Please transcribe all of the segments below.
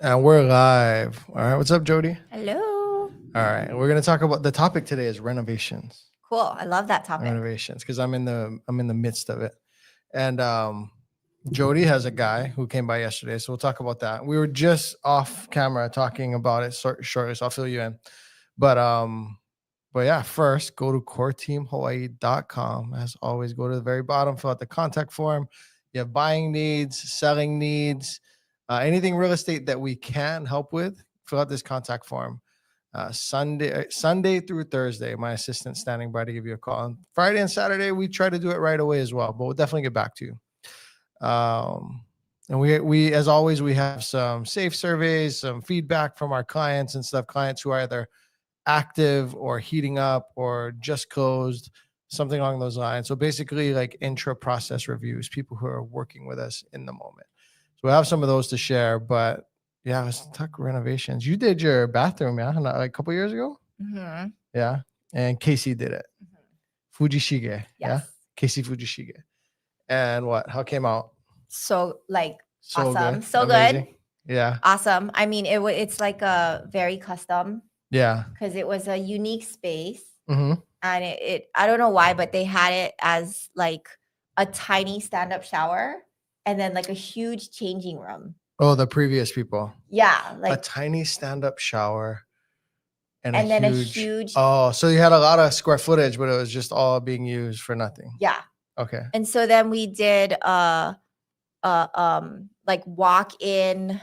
And we're live. All right. What's up, Jody? Hello. All right. We're going to talk about the topic today is renovations. Cool. I love that topic. Renovations, because I'm in the midst of it. And Jody has a guy who came by yesterday, so we'll talk about that. We were just off camera talking about it shortly, so I'll fill you in. But yeah, first go to coreteamhawaii.com. As always, go to the very bottom, fill out the contact form. You have buying needs, selling needs, anything real estate that we can help with, fill out this contact form. Sunday through Thursday, my assistant standing by to give you a call. On Friday and Saturday, we try to do it right away as well, but we'll definitely get back to you. And we as always, we have some safe surveys, some feedback from our clients and stuff. Clients who are either active or heating up or just closed, something along those lines. So basically, like intra process reviews, people who are working with us in the moment. So we have some of those to share, but yeah, let's talk renovations. You did your bathroom, yeah, like a couple years ago. Mm-hmm. Yeah, and Casey did it. Fujishige, Yes. yeah, Casey Fujishige. And what? How it came out? So So awesome. good. So Amazing. good. Yeah. Awesome. I mean, it's like a very custom Yeah. because it was a unique space. Mm-hmm. And it I don't know why, but they had it as like a tiny stand-up shower and then like a huge changing room. Oh, the previous people. Yeah. A Like tiny stand-up shower and then a huge. a huge Oh, so you had a lot of square footage, but it was just all being used for nothing. yeah. Okay. And so then we did like walk in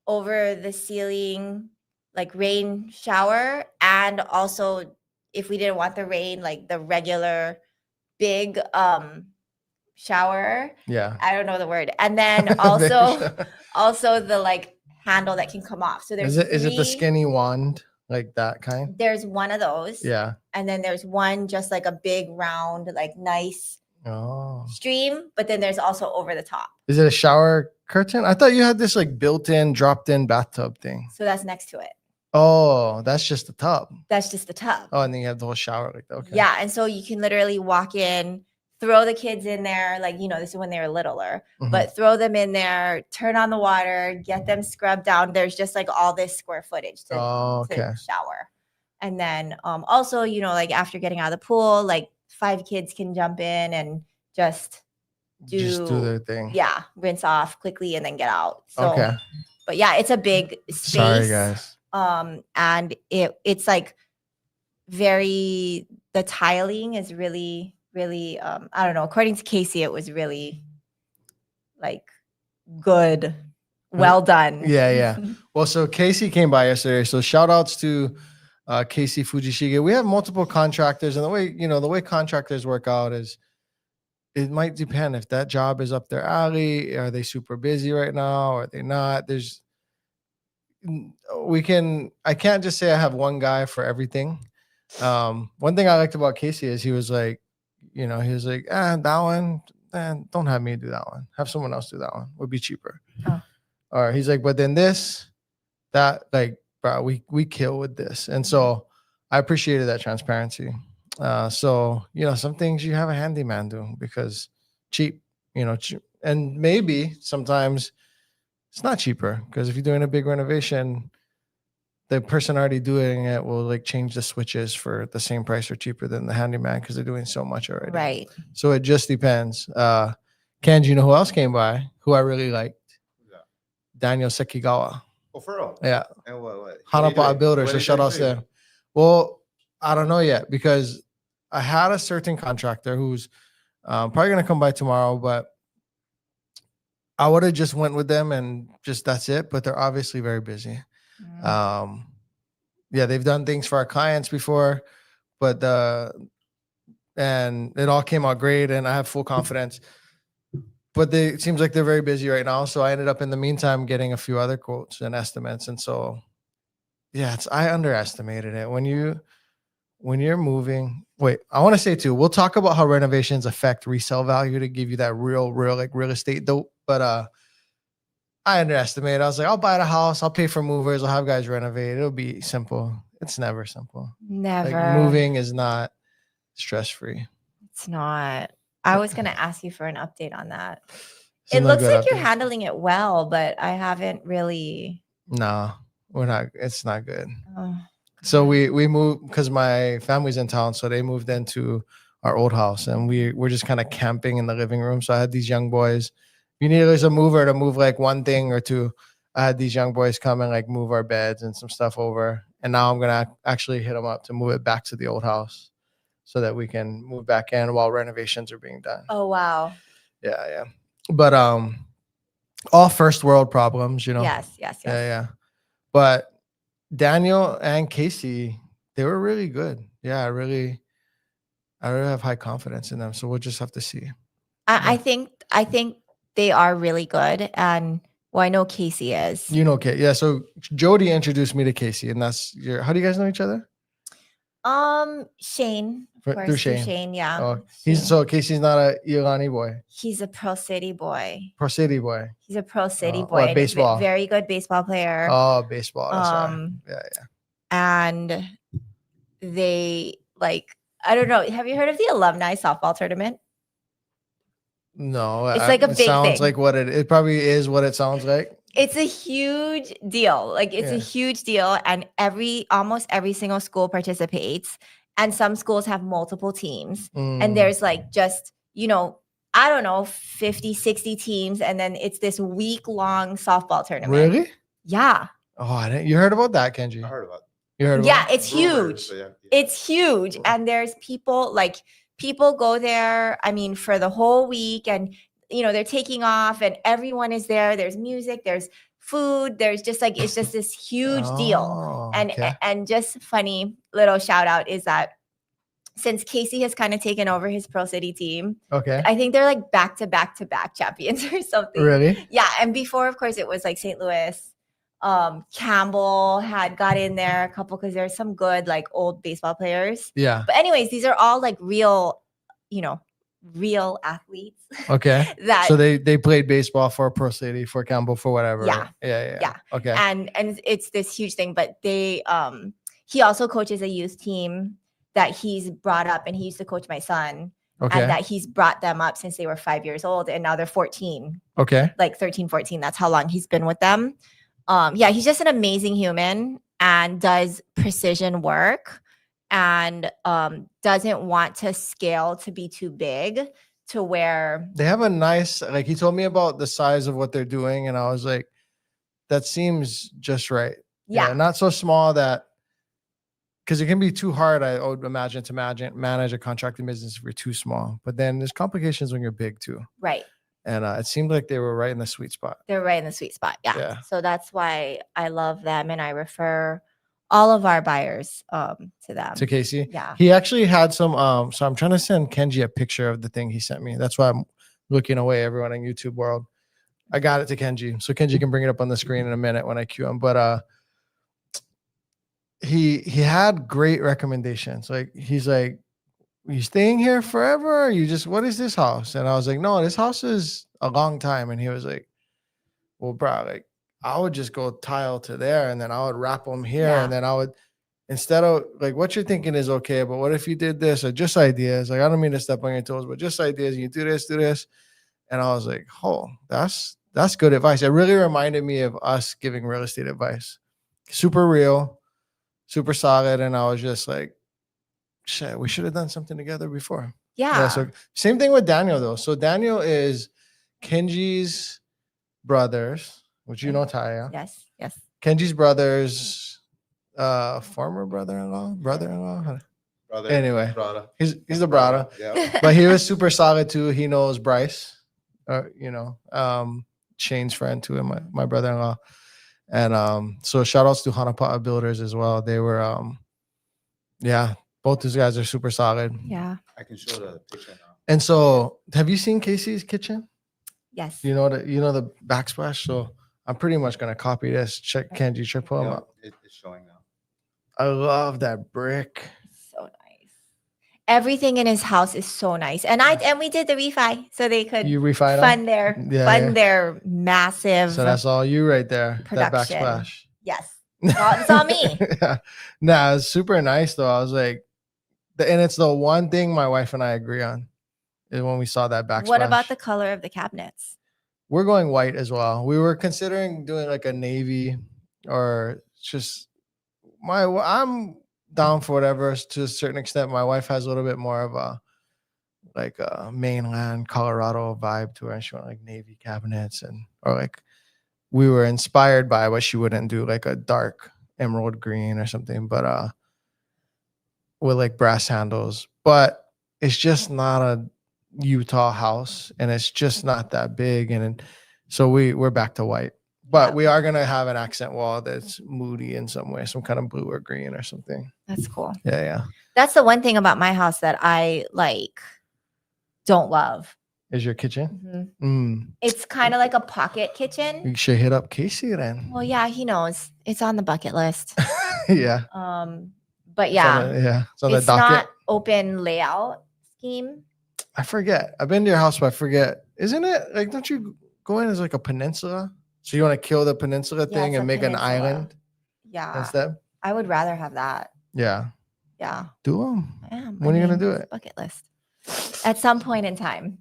over the ceiling like rain shower, and also if we didn't want the rain, like the regular big shower. Yeah. I don't know the word. And then also the like handle that can come off. So there's is it the skinny wand, like that kind? There's one of those. Yeah. And then there's one just like a big round, like nice stream, but then there's also over the top. Is it a shower curtain? I thought you had this like built-in, dropped-in bathtub thing. So that's next to it. Oh, that's just the tub. That's just the tub. Oh, and then you have the whole shower like that. Okay. Yeah, and so you can literally walk in, throw the kids in there, like, this is when they were littler, but throw them in there, turn on the water, get them scrubbed down. There's just like all this square footage to shower. And then also, like after getting out of the pool, like 5 kids can jump in and just do their thing. Yeah, rinse off quickly and then get out. So, but yeah, it's a big space. Sorry, guys. And it's like the tiling is really, really, I don't know, according to Casey, it was really like good, well done. Yeah. Well, so Casey came by yesterday. So shout outs to Casey Fujishige. We have multiple contractors, and the way contractors work out is it might depend if that job is up their alley. Are they super busy right now? Are they not? I can't just say I have one guy for everything. One thing I liked about Casey is he was like, that one, don't have me do that one. Have someone else do that one. Would be cheaper. Oh. All right. He's like, but then that, like, bro, we kill with this. And so I appreciated that transparency. So, some things you have a handyman do because cheap, and maybe sometimes it's not cheaper because if you're doing a big renovation, the person already doing it will like change the switches for the same price or cheaper than the handyman because they're doing so much already. Right. So it just depends. Ken, you know who else came by? Who I really liked? Yeah. Daniel Sekigawa. Oh, for real? Yeah. And what? Hanapa Builder. So shout out there. Well, I don't know yet because I had a certain contractor who's probably going to come by tomorrow, but I would have just went with them and just that's it. But they're obviously very busy. Yeah, they've done things for our clients before, but and it all came out great, and I have full confidence. But it seems like they're very busy right now, so I ended up in the meantime getting a few other quotes and estimates, and so yeah, I underestimated it when you're moving. Wait, I want to say too, we'll talk about how renovations affect resale value to give you that real like real estate dope, but I underestimated. I was like, I'll buy the house. I'll pay for movers. I'll have guys renovate. It'll be simple. It's never simple. Never. Like moving is not stress-free. It's not. I was going to ask you for an update on that. It looks like you're handling it well, but I haven't really. No, we're not. It's not good. Oh, So God. we moved because my family's in town, so they moved into our old house, and we're just kind of camping in the living room. So I had these young boys. You need there's a mover to move like one thing or two. I had these young boys come and like move our beds and some stuff over, and now I'm gonna actually hit them up to move it back to the old house, so that we can move back in while renovations are being done. Oh, wow. Yeah, yeah. But all first world problems, you know. Yes, yes, yes. Yeah, yeah. But Daniel and Casey, they were really good. Yeah, I really have high confidence in them. So we'll just have to see. I think they are really good, and well, I know Casey is. You know, Kate. Yeah. So Jody introduced me to Casey, and that's your. How do you guys know each other? Shane, of Through course, Shane. yeah. Oh, Shane. so Casey's not a Ilani boy, He's a Pro City boy. Pro City boy. He's a Pro City boy. What, and baseball? Very good baseball player. Oh, baseball. That's right. Yeah, yeah. And they like, I don't know. Have you heard of the alumni softball tournament? No, It's like a it big sounds thing. like what it probably is what it sounds like. It's a huge deal. Like it's a huge deal, and almost every single school participates, and some schools have multiple teams. And there's like just, I don't know, 50, 60 teams, and then it's this week-long softball tournament. Really? Yeah. Oh, I didn't. You heard about that, Kenji? I heard about it. You heard about Yeah, it? it's huge. Yeah. It's huge. And there's people go there, I mean, for the whole week, and they're taking off and everyone is there. There's music, there's food, there's just like it's just this huge deal. And just funny little shout out is that since Casey has kind of taken over his Pro City team, I think they're like back to back champions or something. Really? Yeah. And before, of course, it was like St. Louis. Campbell had got in there a couple because there's some good like old baseball players. Yeah. But anyways, these are all like real athletes. Okay. So they played baseball for Pro City, for Campbell, for whatever. Yeah. Yeah. Okay. And it's this huge thing, but he also coaches a youth team that he's brought up, and he used to coach my son. Okay. And that he's brought them up since they were 5 years old, and now they're 14. Okay. Like 13, 14. That's how long he's been with them. Yeah, he's just an amazing human and does precision work, and doesn't want to scale to be too big to where they have a nice, like he told me about the size of what they're doing, and I was like, that seems just right. Yeah. Not so small that, because it can be too hard, I would imagine, to manage a contracting business if you're too small. But then there's complications when you're big too. Right. And it seemed like they were right in the sweet spot. They're right in the sweet spot. Yeah. So that's why I love them, and I refer all of our buyers to them. To Casey? Yeah. He actually had some, so I'm trying to send Kenji a picture of the thing he sent me. That's why I'm looking away, everyone in YouTube world. I got it to Kenji. So Kenji can bring it up on the screen in a minute when I cue him. But he had great recommendations. Like he's like, you staying here forever? What is this house? And I was like, no, this house is a long time. And he was like, well, bro, like I would just go tile to there, and then I would wrap them here. Yeah. And then I would, instead of like, what you're thinking is okay, but what if you did this, or just ideas? Like, I don't mean to step on your toes, but just ideas. You do this. And I was like, oh, that's good advice. It really reminded me of us giving real estate advice. Super real, super solid. And I was just like, shit, we should have done something together before. Yeah. So same thing with Daniel though. So Daniel is Kenji's brothers, which you know Taya. Yes. Kenji's brothers, former brother-in-law. Anyway, Brother. he's the brother. Yeah. But he was super solid too. He knows Bryce, Shane's friend too, and my brother-in-law. And so shout outs to Hanapaa Builders as well. They were both these guys are super solid. Yeah. I can show the picture now. And so have you seen Casey's kitchen? Yes. You know the backsplash. So I'm pretty much gonna copy this. Check Kenji, pull him up. It's showing now. I love that brick. So nice. Everything in his house is so nice. And we did the refi so they could You refied fund their massive So that's all you right there. production. That backsplash. Yes. It's all me. Yeah. Nah, it's super nice though. I was like, and it's the one thing my wife and I agree on is when we saw that backsplash. What about the color of the cabinets? We're going white as well. We were considering doing like a navy or just I'm down for whatever to a certain extent. My wife has a little bit more of a like a mainland Colorado vibe to her, and she went like navy cabinets and or like we were inspired by what she wouldn't do like a dark emerald green or something, but with like brass handles. But it's just not a Utah house, and it's just not that big, and so we're back to white. But Yeah. we are gonna have an accent wall that's moody in some way, some kind of blue or green or something. That's cool. Yeah. That's the one thing about my house that I like don't love. Is your kitchen? It's kind of like a pocket kitchen. You should hit up Casey then. Well, yeah, he knows. It's on the bucket list. Yeah. But yeah, it's on the it's docket. not open layout scheme. I forget. I've been to your house, but I forget. Isn't it like, don't you go in as like a peninsula? So you want to kill the peninsula Yeah, thing it's and a make an peninsula. island Yeah, instead? I would rather have that. Yeah. Yeah. Do them. Yeah, When are you going to do it? Bucket list. At some point in time.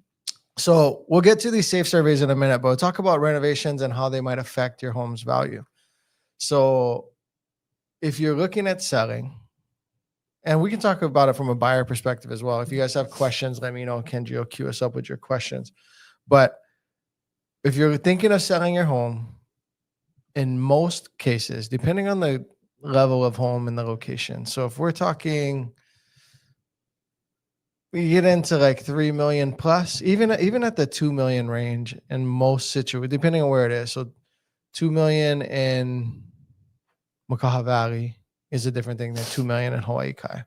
So we'll get to these safe surveys in a minute, but we'll talk about renovations and how they might affect your home's value. So if you're looking at selling, and we can talk about it from a buyer perspective as well. If you guys have questions, let me know. Kenji will queue us up with your questions. But if you're thinking of selling your home, in most cases, depending on the level of home and the location. So if we're talking, we get into like 3 million plus, even at the 2 million range in most situations, depending on where it is. So 2 million in Makaha Valley is a different thing than 2 million in Hawaii Kai.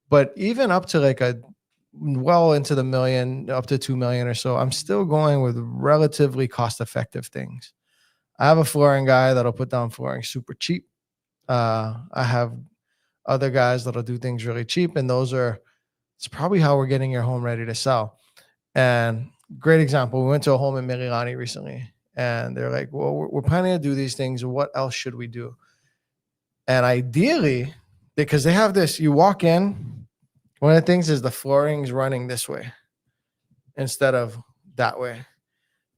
But even up to like a well into the million, up to 2 million or so, I'm still going with relatively cost-effective things. I have a flooring guy that'll put down flooring super cheap. I have other guys that'll do things really cheap, and it's probably how we're getting your home ready to sell. And great example, we went to a home in Mililani recently, and they're like, well, we're planning to do these things. What else should we do? And ideally, because they have this, you walk in, one of the things is the flooring's running this way instead of that way.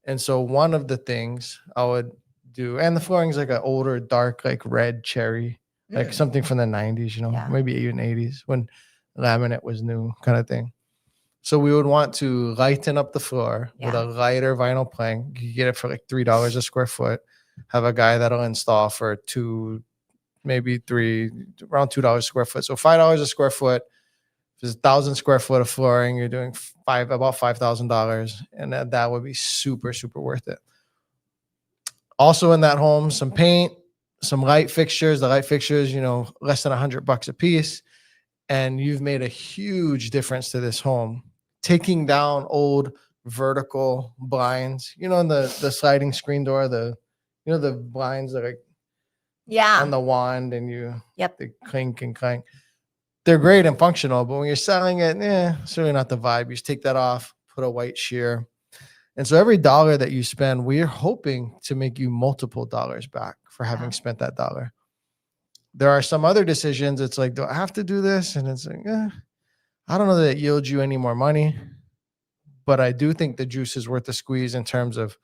And so one of the things I would do, and the flooring's like an older, dark, like red cherry, like something from the 90s, maybe even 80s when laminate was new kind of thing. So we would want to lighten up the floor with a lighter vinyl plank. You get it for like $3 a square foot. Have a guy that'll install for $2, maybe $3, around $2 a square foot. So $5 a square foot. If there's 1,000 square foot of flooring, you're doing about $5,000, and that would be super, super worth it. Also in that home, some paint, some light fixtures. The light fixtures, less than $100 a piece. And you've made a huge difference to this home. Taking down old vertical blinds, in the sliding screen door, the blinds that are on the wand and they clink and clank. They're great and functional, but when you're selling it, it's really not the vibe. You just take that off, put a white sheer. And so every dollar that you spend, we're hoping to make you multiple dollars back for having spent that dollar. There are some other decisions. It's like, do I have to do this? And it's like, I don't know that it yields you any more money, but I do think the juice is worth the squeeze in terms of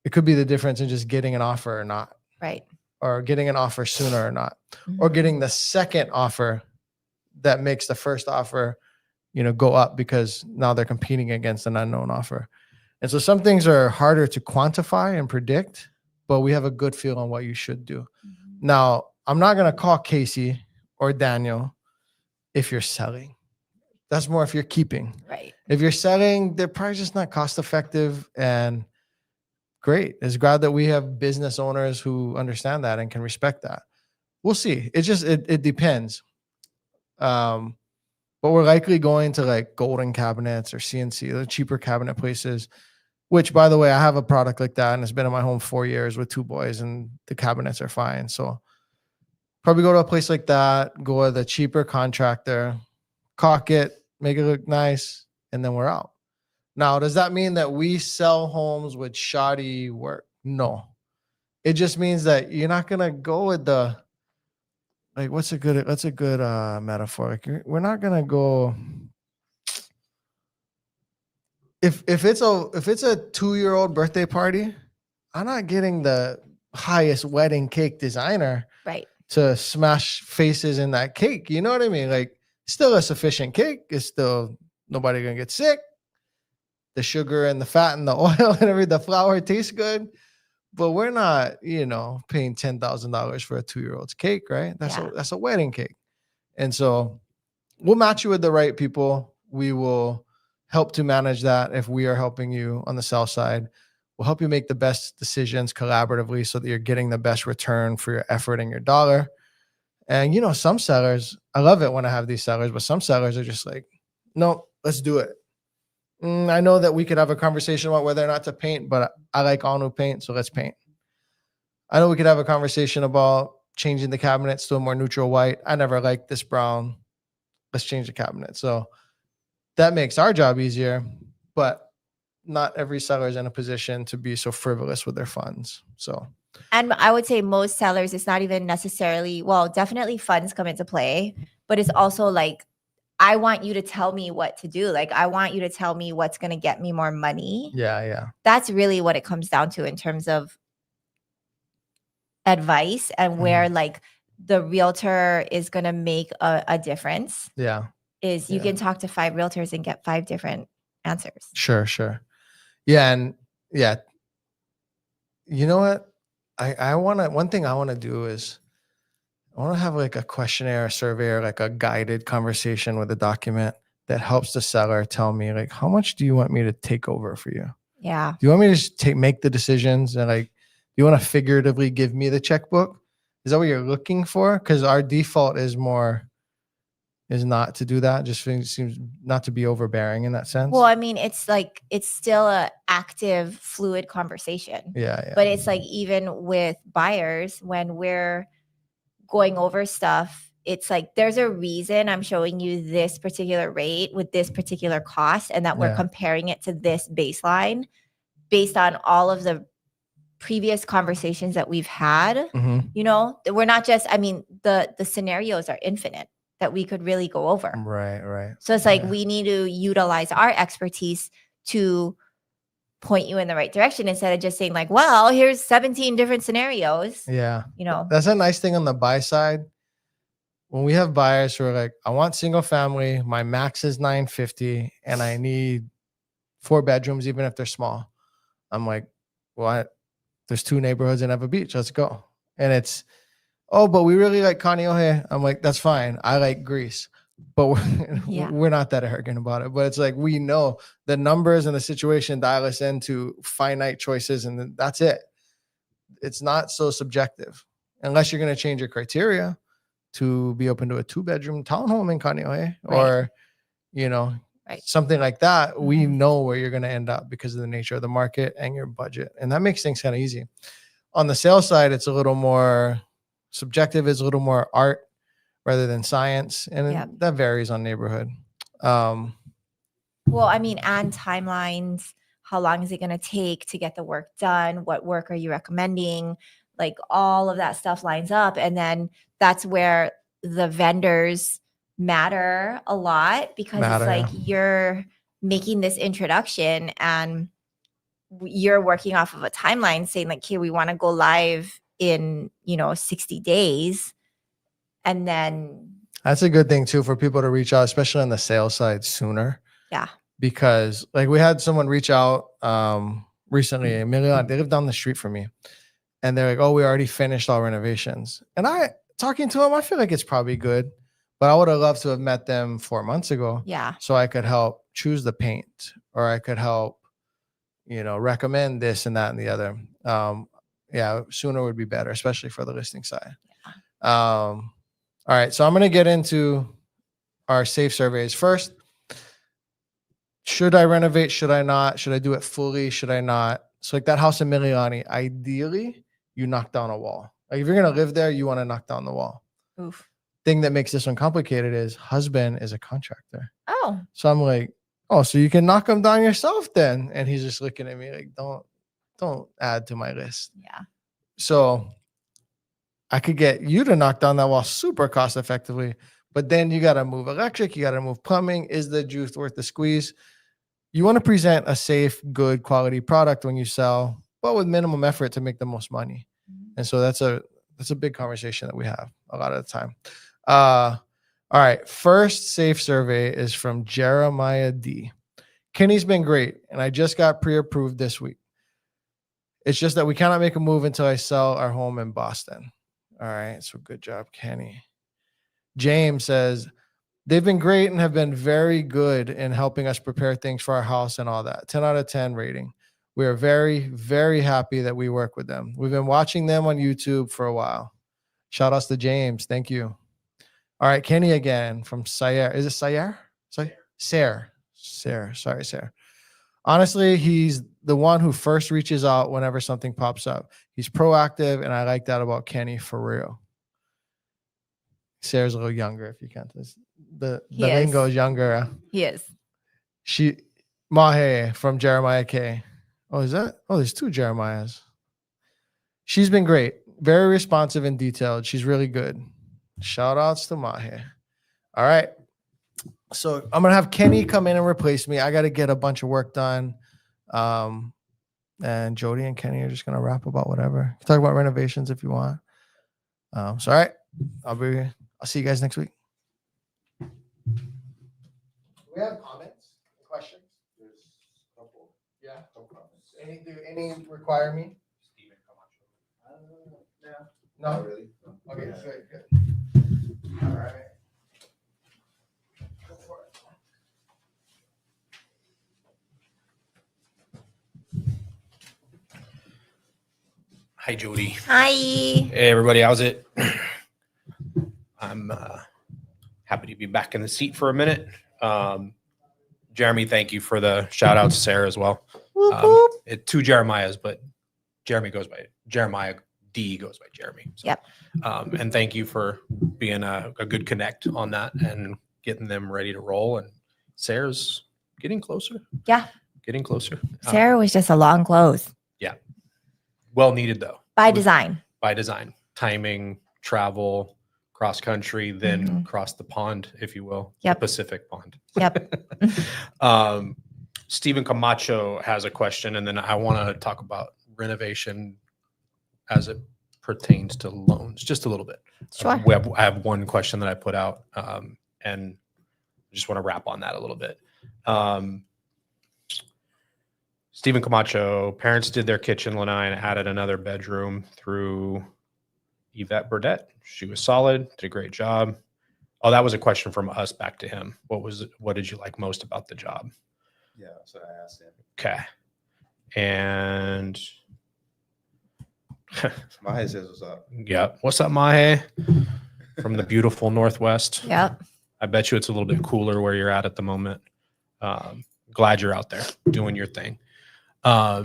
it could be the difference in just getting an offer or not. Right. Or getting an offer sooner or not, or getting the second offer that makes the first offer, go up because now they're competing against an unknown offer. And so some things are harder to quantify and predict, but we have a good feel on what you should do. Now, I'm not going to call Casey or Daniel if you're selling. That's more if you're keeping. Right. If you're selling, they're probably just not cost effective, and great. It's glad that we have business owners who understand that and can respect that. We'll see. It depends. But we're likely going to like Golden Cabinets or CNC, the cheaper cabinet places, which, by the way, I have a product like that, and it's been in my home 4 years with 2 boys, and the cabinets are fine. So probably go to a place like that, go with a cheaper contractor, caulk it, make it look nice, and then we're out. Now, does that mean that we sell homes with shoddy work? No. It just means that you're not going to go with the, like, that's a good metaphor. Like, we're not going to go, if it's a 2-year-old birthday party, I'm not getting the highest wedding cake designer Right. to smash faces in that cake. You know what I mean? Like, still a sufficient cake. It's still nobody gonna get sick. The sugar and the fat and the oil and everything, the flour tastes good. But we're not, paying $10,000 for a 2-year-old's cake, right? That's a wedding cake. And so we'll match you with the right people. We will help to manage that if we are helping you on the sell side. We'll help you make the best decisions collaboratively so that you're getting the best return for your effort and your dollar. And some sellers, I love it when I have these sellers, but some sellers are just like, no, let's do it. I know that we could have a conversation about whether or not to paint, but I like all new paint, so let's paint. I know we could have a conversation about changing the cabinets to a more neutral white. I never liked this brown. Let's change the cabinet. So that makes our job easier, but not every seller is in a position to be so frivolous with their funds. So, and I would say most sellers, it's not even necessarily, well, definitely funds come into play, but it's also like, I want you to tell me what to do. Like, I want you to tell me what's going to get me more money. Yeah. That's really what it comes down to in terms of advice and where like the realtor is going to make a difference. Yeah. Is you can talk to 5 realtors and get 5 different answers. Sure. Yeah. And yeah, you know what? One thing I want to do is I want to have like a questionnaire, a survey, or like a guided conversation with a document that helps the seller tell me, like, how much do you want me to take over for you? Yeah. Do you want me to just make the decisions, and like, do you want to figuratively give me the checkbook? Is that what you're looking for? Because our default is not to do that. Just seems not to be overbearing in that sense. Well, I mean, it's like, it's still a active, fluid conversation. Yeah. But it's like, even with buyers, when we're going over stuff, it's like, there's a reason I'm showing you this particular rate with this particular cost, and that we're comparing it to this baseline based on all of the previous conversations that we've had. We're not just, I mean, the scenarios are infinite that we could really go over. Right. So it's like, we need to utilize our expertise to point you in the right direction instead of just saying like, well, here's 17 different scenarios. Yeah. That's a nice thing on the buy side. When we have buyers who are like, I want single family, my max is 950 and I need 4 bedrooms, even if they're small. I'm like, what? There's 2 neighborhoods in Ever Beach. Let's go. And it's, but we really like Kaneohe. I'm like, that's fine. I like Greece, but we're not that arrogant about it. But it's like, we know the numbers and the situation dial us into finite choices, and that's it. It's not so subjective unless you're going to change your criteria to be open to a 2-bedroom townhome in Kaneohe or, something like that. We know where you're going to end up because of the nature of the market and your budget. And that makes things kind of easy. On the sales side, it's a little more subjective. It's a little more art rather than science. And that varies on neighborhood. Well, I mean, and timelines. How long is it going to take to get the work done? What work are you recommending? Like, all of that stuff lines up. And then that's where the vendors matter a lot, because it's like, you're making this introduction and you're working off of a timeline saying like, okay, we want to go live in 60 days. And then that's a good thing too for people to reach out, especially on the sales side, sooner. Yeah. Because like, we had someone reach out recently, Emilion, they live down the street from me, and they're like, oh, we already finished all renovations. And talking to them, I feel like it's probably good, but I would have loved to have met them 4 months ago. Yeah. So I could help choose the paint, or I could help, recommend this and that and the other. Sooner would be better, especially for the listing side. Yeah. All right. So I'm going to get into our safe surveys first. Should I renovate? Should I not? Should I do it fully? Should I not? So like that house in Miliani, ideally you knock down a wall. Like if you're going to live there, you want to knock down the wall. Oof. Thing that makes this one complicated is husband is a contractor. Oh. So I'm like, oh, so you can knock them down yourself then? And he's just looking at me like, don't add to my list. Yeah. So I could get you to knock down that wall super cost effectively, but then you got to move electric, you got to move plumbing. Is the juice worth the squeeze? You want to present a safe, good quality product when you sell, but with minimum effort to make the most money. And so that's a big conversation that we have a lot of the time. All right. First safe survey is from Jeremiah D. Kenny's been great, and I just got pre-approved this week. It's just that we cannot make a move until I sell our home in Boston. All right. So good job, Kenny. James says, they've been great and have been very good in helping us prepare things for our house and all that. 10 out of 10 rating. We are very, very happy that we work with them. We've been watching them on YouTube for a while. Shout outs to James. Thank you. All right. Kenny again from Sayer. Is it Sayer? Sayer. Sorry, Sayer. Honestly, he's the one who first reaches out whenever something pops up. He's proactive, and I like that about Kenny for real. Sarah's a little younger, if you can't. The lingo is younger. He is. Mahe from Jeremiah K. Oh, is that? Oh, there's 2 Jeremiahs. She's been great. Very responsive and detailed. She's really good. Shout outs to Mahe. All right. So I'm going to have Kenny come in and replace me. I got to get a bunch of work done. And Jody and Kenny are just going to rap about whatever. You can talk about renovations if you want. So, all right. I'll see you guys next week. Do we have comments? Questions? There's a couple. Yeah. Any require me? Steven No. Not really. Okay. Yeah. Good. All right. Go for it. Hi, Jody. Hi. Hey, everybody. How's it? I'm happy to be back in the seat for a minute. Jeremy, thank you for the shout out to Sarah as well. Whoop, whoop. 2 Jeremiahs, but Jeremy goes by Jeremiah. D goes by Jeremy. So, Yep. And thank you for being a good connect on that and getting them ready to roll. And Sarah's getting closer. Yeah. Getting closer. Sarah was just a long close Well needed, though. by design. By design. Timing, travel, cross country, then Mhm. cross the pond, if you will. Yep. The Pacific pond. Yep. Stephen Camacho has a question, and then I want to talk about renovation as it pertains to loans just a little bit. Sure. I have one question that I put out, and I just want to wrap on that a little bit. Stephen Camacho, parents did their kitchen lanai and added another bedroom through Yvette Burdette. She was solid, did a great job. Oh, that was a question from us back to him. What did you like most about the job? Yeah, so I asked him. Okay. And Mahe says what's up. yeah, what's up, Mahe? From the beautiful Northwest. Yep. I bet you it's a little bit cooler where you're at the moment. Glad you're out there doing your thing. I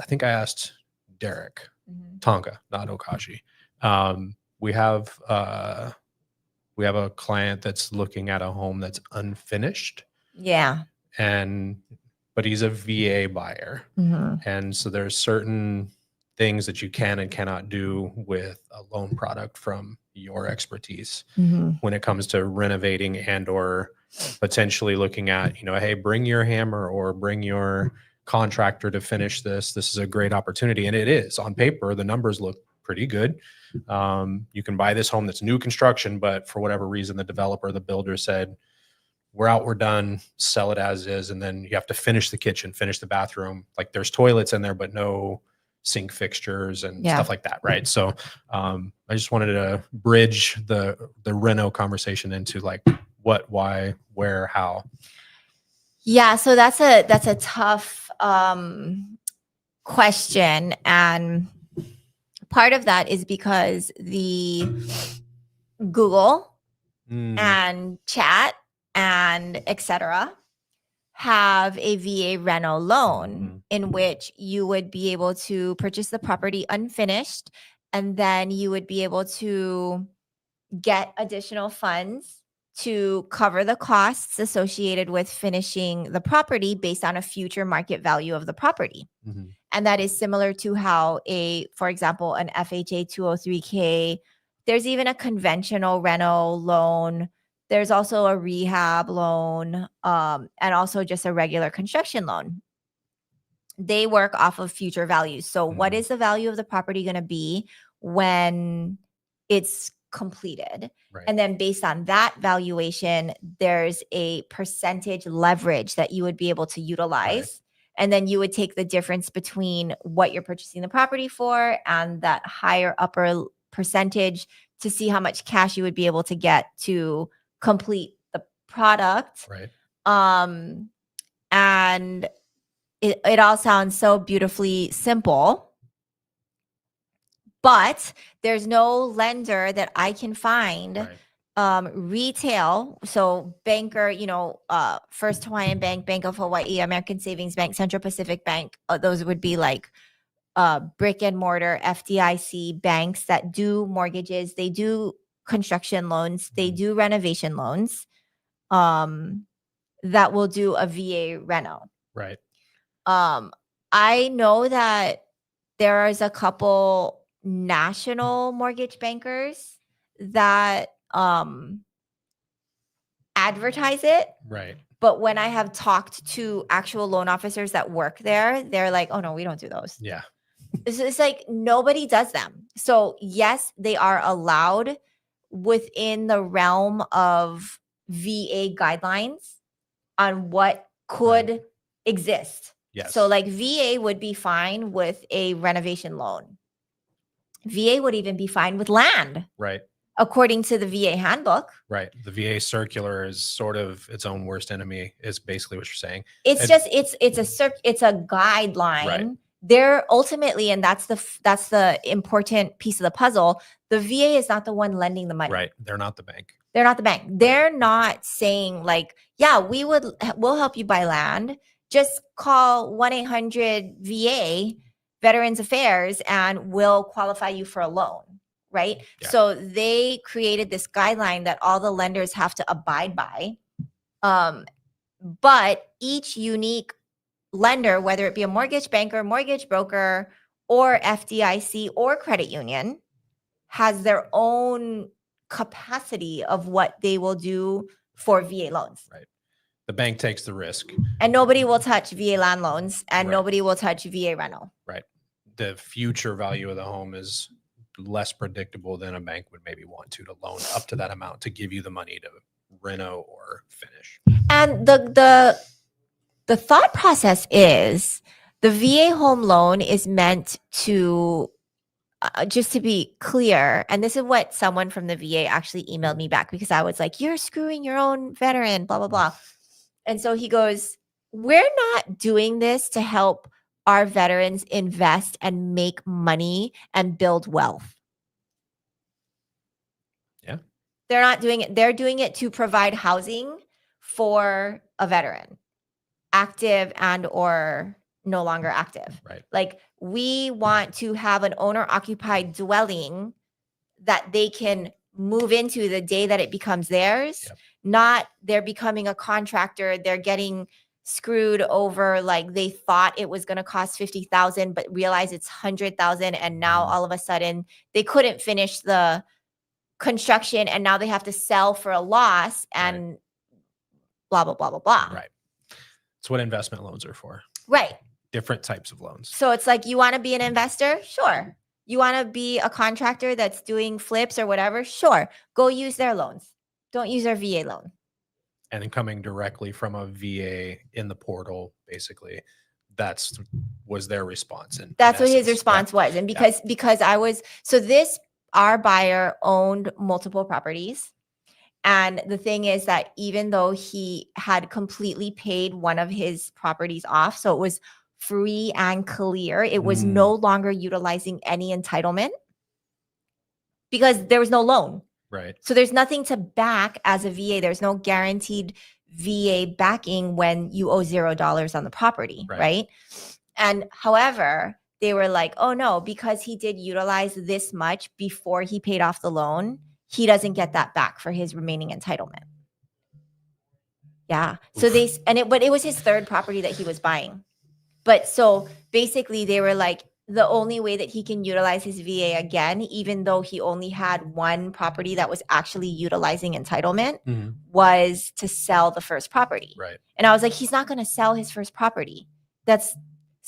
think I asked Derek Tonga, not Okashi. We have a client that's looking at a home that's unfinished, Yeah. but he's a VA buyer. Mhm. And so there's certain things that you can and cannot do with a loan product from your expertise Mhm. when it comes to renovating and or potentially looking at, hey, bring your hammer or bring your contractor to finish this. This is a great opportunity. And it is. On paper, the numbers look pretty good. You can buy this home that's new construction, but for whatever reason, the developer, the builder said, we're out, we're done, sell it as is. And then you have to finish the kitchen, finish the bathroom. Like there's toilets in there, but no sink fixtures and stuff like that. Right. So I just wanted to bridge the reno conversation into like what, why, where, how. Yeah. So that's a tough question. And part of that is because the Google and chat and etc. have a VA reno loan in which you would be able to purchase the property unfinished, and then you would be able to get additional funds to cover the costs associated with finishing the property based on a future market value of the property. And that is similar to how for example, an FHA 203K, there's even a conventional reno loan. There's also a rehab loan, and also just a regular construction loan. they work off of future values. So what is the value of the property going to be when it's completed? Right. And then based on that valuation, there's a percentage leverage that you would be able to utilize. Right. And then you would take the difference between what you're purchasing the property for and that higher upper percentage to see how much cash you would be able to get to complete the product. Right. And it all sounds so beautifully simple, but there's no lender that I can find Right. retail, so banker, First Hawaiian Bank, Bank of Hawaii, American Savings Bank, Central Pacific Bank, those would be like brick and mortar FDIC banks that do mortgages, they do construction loans, they do renovation loans, that will do a VA reno. Right. I know that there is a couple national mortgage bankers that advertise it. Right. But when I have talked to actual loan officers that work there, they're like, oh no, we don't do those. Yeah. It's like nobody does them. So yes, they are allowed within the realm of VA guidelines on what could exist. Yes. So like VA would be fine with a renovation loan. VA would even be fine with land, Right. according to the VA handbook. Right. The VA circular is sort of its own worst enemy, is basically what you're saying. It's And- just it's a guideline. Right. They're ultimately, and that's the important piece of the puzzle. The VA is not the one lending the money. Right. They're not the bank. They're not the bank. They're not saying like, yeah, we'll help you buy land. Just call 1-800-VA Veterans Affairs and we'll qualify you for a loan. Right. Yeah. So they created this guideline that all the lenders have to abide by. But each unique lender, whether it be a mortgage banker, mortgage broker, or FDIC or credit union, has their own capacity of what they will do for VA loans. Right. The bank takes the risk. And nobody will touch VA land loans and Right. nobody will touch VA rental. Right. The future value of the home is less predictable than a bank would maybe want to loan up to that amount to give you the money to reno or finish. And the thought process is the VA home loan is meant to, just to be clear, and this is what someone from the VA actually emailed me back because I was like, you're screwing your own veteran, blah, blah, blah. And so he goes, we're not doing this to help our veterans invest and make money and build wealth. Yeah. They're not doing it. They're doing it to provide housing for a veteran, active and or no longer active. Right. Like we want to have an owner occupied dwelling that they can move into the day that it becomes theirs. Yep. Not they're becoming a contractor. They're getting screwed over. Like they thought it was going to cost 50,000, but realize it's 100,000. And now all of a sudden they couldn't finish the construction and now they have to sell for a loss and blah, blah, blah, blah, blah. Right. It's what investment loans are for. Right. Different types of loans. So it's like, you want to be an investor? Sure. You want to be a contractor that's doing flips or whatever? Sure. Go use their loans. Don't use their VA loan. And then coming directly from a VA in the portal, basically, was their response. And That's what his response was. And because I was, so our buyer owned multiple properties. And the thing is that even though he had completely paid one of his properties off, so it was free and clear, it was no longer utilizing any entitlement because there was no loan. Right. So there's nothing to back as a VA. There's no guaranteed VA backing when you owe $0 on the property, right? And however, they were like, oh no, because he did utilize this much before he paid off the loan, he doesn't get that back for his remaining entitlement. Yeah. So but it was his third property that he was buying. But so basically they were like, the only way that he can utilize his VA again, even though he only had one property that was actually utilizing entitlement, was to sell the first property. Right. And I was like, he's not going to sell his first property. That's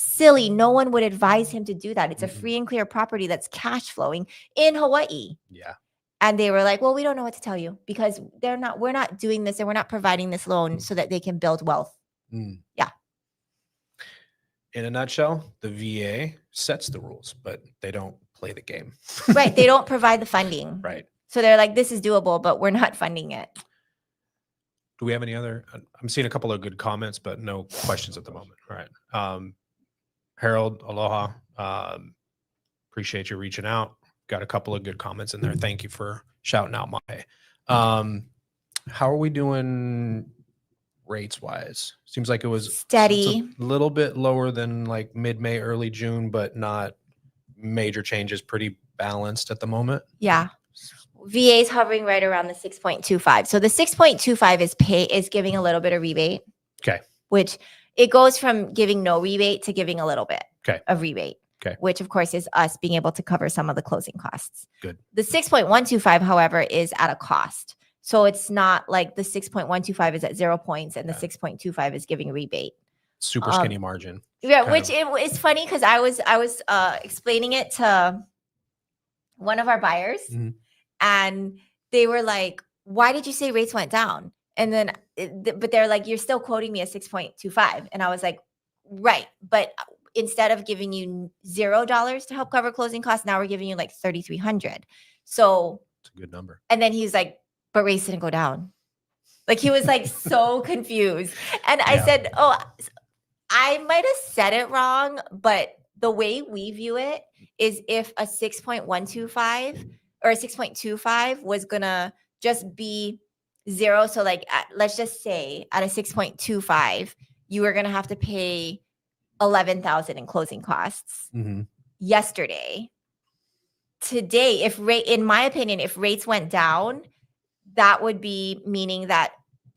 silly. No one would advise him to do that. It's a Mhm. free and clear property that's cash flowing in Hawaii. Yeah. And they were like, well, we don't know what to tell you because we're not doing this and we're not providing this loan so that they can build wealth. Mm. Yeah. In a nutshell, the VA sets the rules, but they don't play the game. Right. They don't provide the funding. Right. So they're like, this is doable, but we're not funding it. Do we have any other? I'm seeing a couple of good comments, but no questions at the moment. All right. Harold, aloha. Appreciate you reaching out. Got a couple of good comments in there. Thank you for shouting out my. How are we doing rates wise? Seems like it was Steady. it's a little bit lower than like mid-May, early June, but not major changes. Pretty balanced at the moment. Yeah. VA is hovering right around the 6.25. So the 6.25 is giving a little bit of rebate. Okay. Which it goes from giving no rebate to giving a little bit of rebate. Okay. Which of course is us being able to cover some of the closing costs. Good. The 6.125, however, is at a cost. So it's not like the 6.125 is at 0 points and the 6.25 is giving rebate. Super skinny margin. Yeah, kind which of. it's funny because I was explaining it to one of our buyers, Mhm. and they were like, "Why did you say rates went down?" And then, but they're like, "You're still quoting me a 6.25," and I was like, "Right, but instead of giving you $0 to help cover closing costs, now we're giving you like $3,300." So It's a good number. and then he's like, "But rates didn't go down." Like he was like so confused, and I Yeah. said, "Oh." I might have said it wrong, but the way we view it is if a 6.125 or a 6.25 was going to just be 0. So like, let's just say at a 6.25, you were going to have to pay 11,000 in closing costs Mhm. yesterday. Today, in my opinion, if rates went down, that would be meaning that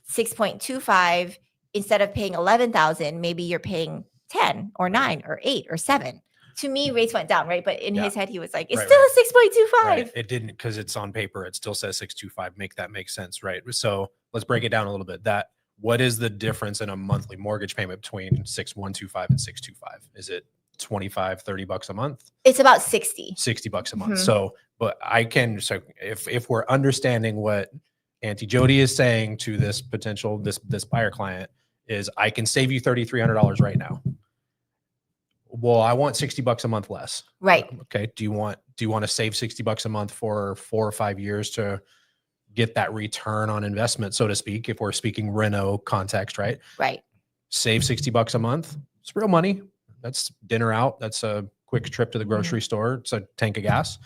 6.25, instead of paying 11,000, maybe you're paying 10 or 9 or 8 or 7. To me, rates went down, right? But in Yeah. his head, he was like, it's Right, still right. a 6.25. Right. It didn't because it's on paper. It still says 625. Make that make sense, right? So let's break it down a little bit. What is the difference in a monthly mortgage payment between 6.125 and 6.25? Is it 25, $30 a month? It's about 60. $60 a month. Mhm. So, but so if we're understanding what Auntie Jody is saying to this potential, this buyer client is, I can save you $3,300 right now. Well, I want $60 a month less. Right. Okay. Do you want to save $60 a month for 4 or 5 years to get that return on investment, so to speak? If we're speaking reno context, right? Right. Save $60 a month. It's real money. That's dinner out. That's a quick trip to the grocery store. It's a tank of gas.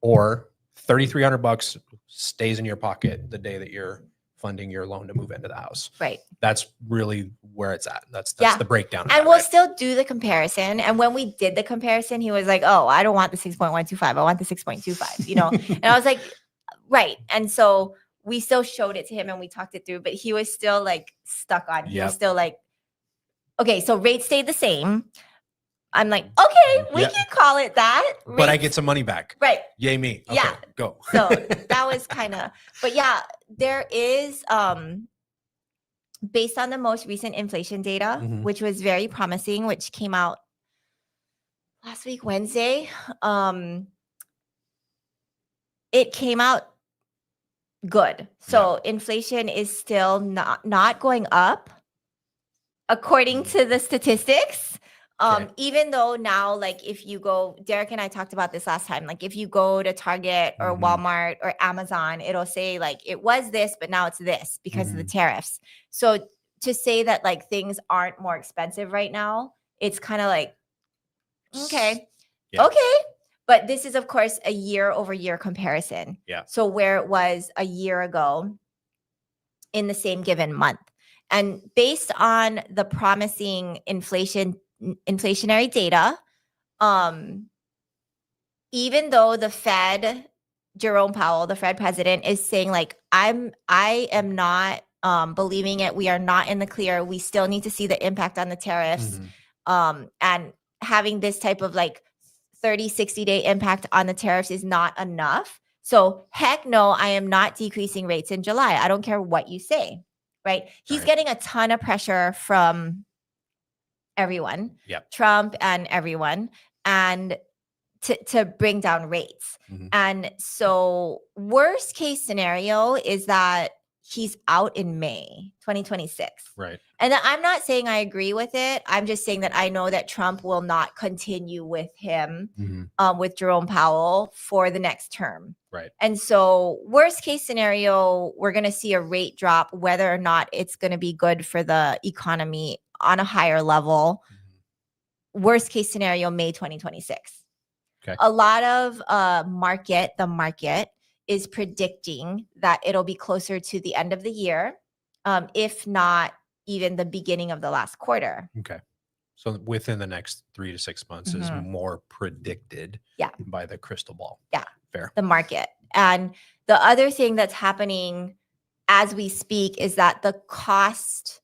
Or $3,300 stays in your pocket the day that you're funding your loan to move into the house. Right. That's really where it's at. That's Yeah. the breakdown. Of And that, we'll right? still do the comparison. And when we did the comparison, he was like, oh, I don't want the 6.125. I want the 6.25, And I was like, right. And so we still showed it to him and we talked it through, but he was still like stuck on. He was Yep. still like, okay, so rates stayed the same. I'm like, okay, we Yep. can call it that. But I Rates- get some money back. right. Yay me. Okay, Yeah. go. So that was kind of, but yeah, there is based on the most recent inflation data, Mhm. which was very promising, which came out last week, Wednesday. It came out good. So inflation is still not going up according to the statistics. Okay. Even though now, like if you go, Derek and I talked about this last time, like if you go to Target or Mhm. Walmart or Amazon, it'll say like it was this, but now it's this because of the Mhm. tariffs. So to say that like things aren't more expensive right now, it's kind of like, okay, Yeah. okay. But this is, of course, a year over year comparison. Yeah. So where it was a year ago in the same given month. And based on the promising inflationary data, even though the Fed, Jerome Powell, the Fed president, is saying like, I am not believing it. We are not in the clear. We still need to see the impact on the tariffs. Mhm. And having this type of like 30, 60-day impact on the tariffs is not enough. So heck no, I am not decreasing rates in July. I don't care what you say, right? He's Right. getting a ton of pressure from everyone, Yep. Trump and everyone, and to bring down rates. Mhm. And so worst case scenario is that he's out in May 2026. Right. And I'm not saying I agree with it. I'm just saying that I know that Trump will not continue with him, Mhm. with Jerome Powell for the next term. Right. And so worst case scenario, we're going to see a rate drop, whether or not it's going to be good for the economy on a higher level. Worst case scenario, May 2026. Okay. A lot of the market is predicting that it'll be closer to the end of the year, if not even the beginning of the last quarter. Okay. So within the next 3 to 6 months is Mhm. more predicted Yeah. by the crystal ball. Yeah. Fair. The market. And the other thing that's happening as we speak is that the cost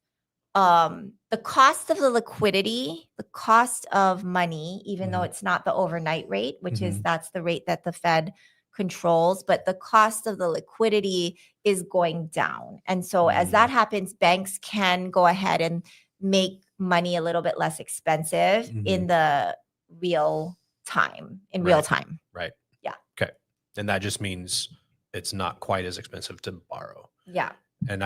of the liquidity, the cost of money, even though Mhm. it's not the overnight rate, which is Mhm. that's the rate that the Fed controls, but the cost of the liquidity is going down. And so as that happens, banks can go ahead and make money a little bit less expensive in the real time, real Right. time. Right. Yeah. Okay. And that just means it's not quite as expensive to borrow. Yeah. And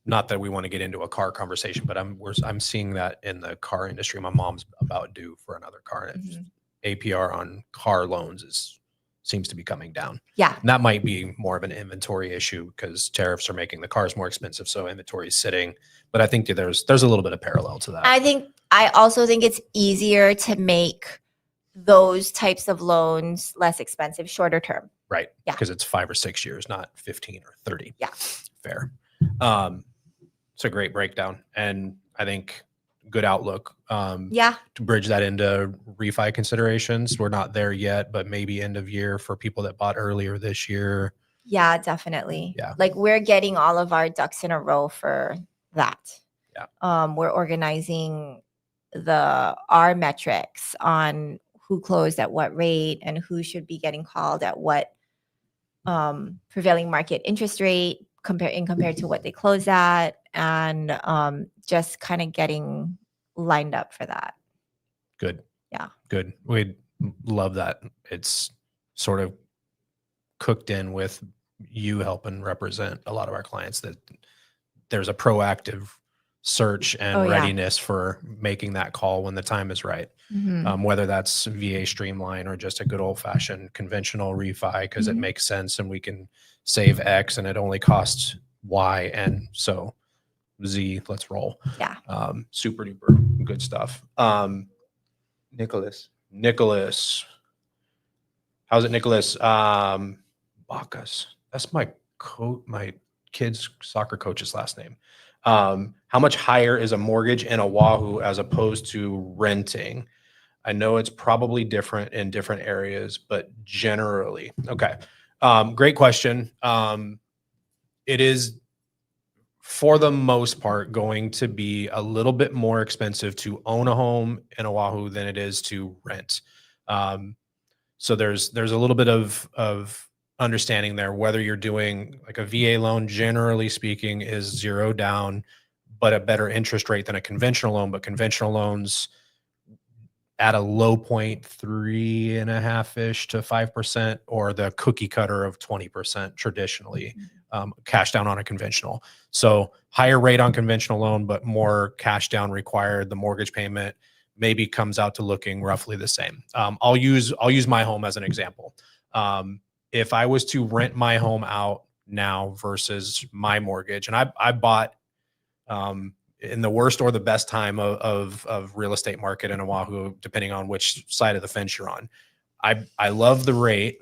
not that we want to get into a car conversation, but I'm seeing that in the car industry. My mom's about due for another car, and Mhm. APR on car loans seems to be coming down. Yeah. And that might be more of an inventory issue because tariffs are making the cars more expensive, so inventory is sitting. But I think that there's a little bit of parallel to that. I also think it's easier to make those types of loans less expensive, shorter term. Right. Yeah. Because it's 5 or 6 years, not 15 or 30. Yeah. Fair. It's a great breakdown. And I think good outlook. Yeah. To bridge that into refi considerations. We're not there yet, but maybe end of year for people that bought earlier this year. Yeah, definitely. Yeah. Like we're getting all of our ducks in a row for that. Yeah. We're organizing our metrics on who closed at what rate and who should be getting called at what prevailing market interest rate compared to what they closed at, and just kind of getting lined up for that. Good. Yeah. Good. We love that. It's sort of cooked in with you helping represent a lot of our clients, that there's a proactive search and Oh, yeah. readiness for making that call when the time is right. Mhm. Whether that's VA Streamline or just a good old fashioned conventional refi, because it Mhm. makes sense and we can save X and it only costs Y. And so Z, let's roll. Yeah. Super duper good stuff. Nicholas. Nicholas. How's it, Nicholas? Bacchus. That's my kid's soccer coach's last name. How much higher is a mortgage in Oahu as opposed to renting? I know it's probably different in different areas, but generally, okay. Great question. It is, for the most part, going to be a little bit more expensive to own a home in Oahu than it is to rent. So there's a little bit of understanding there. Whether you're doing like a VA loan, generally speaking, is 0 down, but a better interest rate than a conventional loan. But conventional loans at a low point, 3.5-ish to 5%, or the cookie cutter of 20% traditionally, cash down on a conventional. So higher rate on conventional loan, but more cash down required. The mortgage payment maybe comes out to looking roughly the same. I'll use my home as an example. If I was to rent my home out now versus my mortgage, and I bought in the worst or the best time of real estate market in Oahu, depending on which side of the fence you're on. I love the rate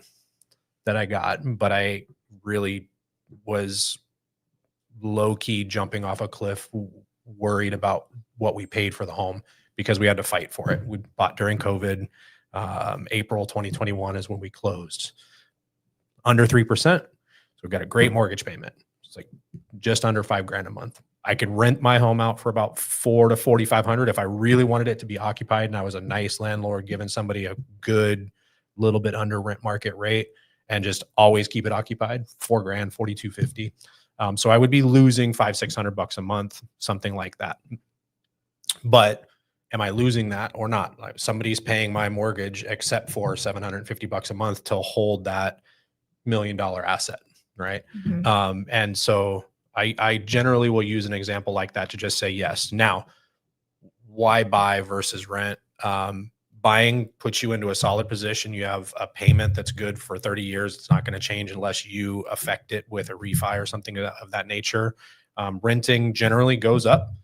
that I got, but I really was low key jumping off a cliff, worried about what we paid for the home because we had to fight for it. We bought during COVID. April 2021 is when we closed. Under 3%. So we've got a great mortgage payment. It's like just under $5,000 a month. I could rent my home out for about $4,000 to $4,500 if I really wanted it to be occupied and I was a nice landlord giving somebody a good little bit under rent market rate, and just always keep it occupied. $4,000, $4,250. So I would be losing $500-600 a month, something like that. But am I losing that or not? Like somebody's paying my mortgage except for $750 a month to hold that $1 million asset, right? Mhm. And so I generally will use an example like that to just say yes. Now, why buy versus rent? Buying puts you into a solid position. You have a payment that's good for 30 years. It's not going to change unless you affect it with a refi or something of that nature. Renting generally goes up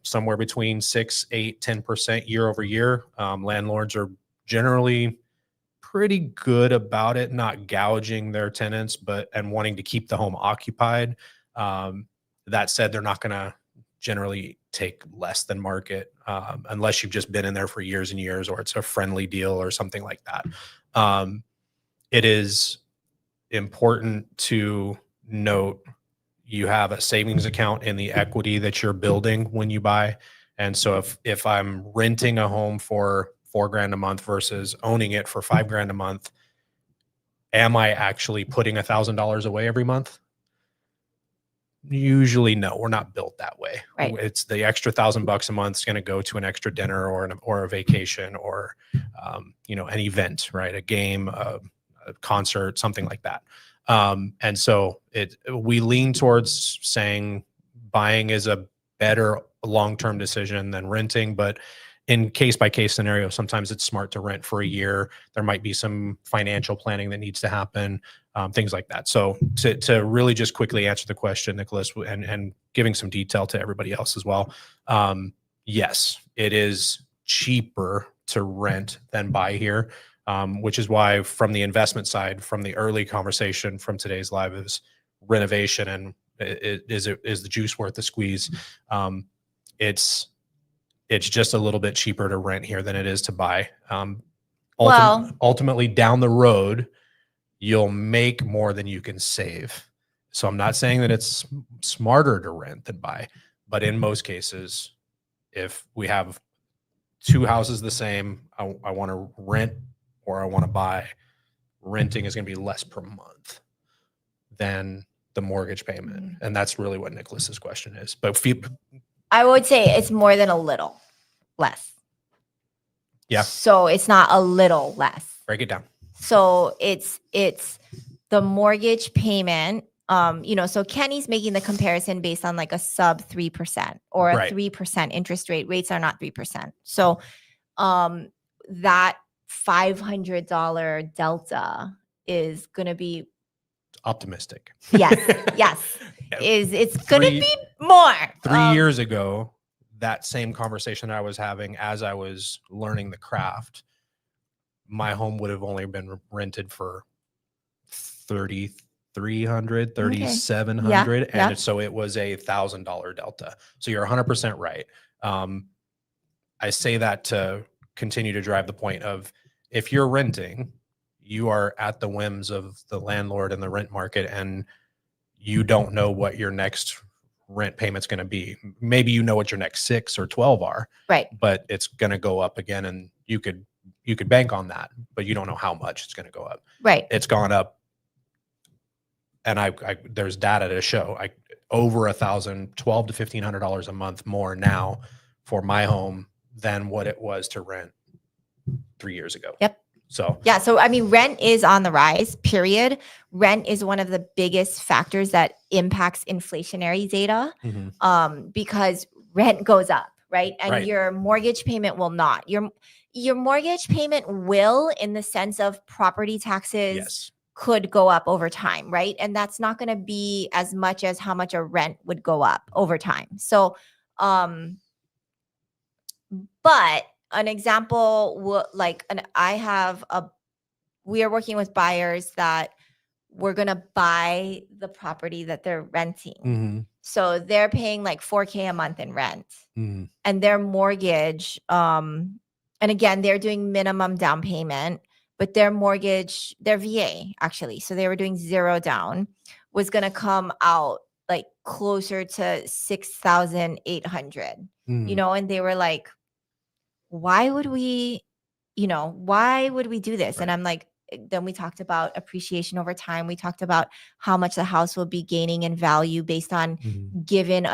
somewhere between 6, 8, 10% year over year. Landlords are generally pretty good about it, not gouging their tenants, and wanting to keep the home occupied. That said, they're not going to generally take less than market unless you've just been in there for years and years, or it's a friendly deal or something like that. It is important to note you have a savings account in the equity that you're building when you buy. And so if I'm renting a home for $4,000 a month versus owning it for $5,000 a month, am I actually putting $1,000 away every month? Usually, no. We're not built that way. Right. It's the extra $1,000 a month is going to go to an extra dinner or a vacation or an event, right? A game, a concert, something like that. And so we lean towards saying buying is a better long-term decision than renting, but in case-by-case scenario, sometimes it's smart to rent for a year. There might be some financial planning that needs to happen, things like that. So to really just quickly answer the question, Nicholas, and giving some detail to everybody else as well, yes, it is cheaper to rent than buy here, which is why from the investment side, from the early conversation from today's live is renovation and is the juice worth the squeeze? It's just a little bit cheaper to rent here than it is to buy. Ultimately down the road, you'll make more than you can save. So I'm not saying that it's smarter to rent than buy, but in most cases, if we have two houses the same, I want to rent or I want to buy, renting is going to be less per month than the mortgage payment. And that's really what Nicholas's question is. But I would say it's more than a little less. Yeah. So it's not a little less. Break it down. So it's the mortgage payment. So Kenny's making the comparison based on like a sub 3% or a Right. 3% interest rate. Rates are not 3%. So that $500 delta is going to be optimistic. Yes. Yeah. It's going to be more. 3 years ago, that same conversation I was having as I was learning the craft, my home would have only been rented for $3,300, $3,700. Yeah. And so it was a $1,000 delta. So you're 100% right. I say that to continue to drive the point of if you're renting, you are at the whims of the landlord and the rent market, and you don't know what your next rent payment's going to be. Maybe you know what your next 6 or 12 are, Right. but it's going to go up again, and you could bank on that, but you don't know how much it's going to go up. Right. It's gone up, and I there's data to show over $1,000, $1,200 to $1,500 a month more now for my home than what it was to rent 3 years ago. Yep. So yeah. So I mean, rent is on the rise, period. Rent is one of the biggest factors that impacts inflationary data, because rent goes up, right? And your mortgage payment will not. Your mortgage payment will, in the sense of property taxes, could go up over time, right? And that's not going to be as much as how much a rent would go up over time. So, but an example, we are working with buyers that we're going to buy the property that they're renting. So they're paying like $4,000 a month in rent, and their mortgage, and again, they're doing minimum down payment, but their mortgage, their VA actually, so they were doing 0 down, was going to come out like closer to 6,800, and they were like, why would we do this? Right. And I'm like, then we talked about appreciation over time. We talked about how much the house will be gaining in value based on given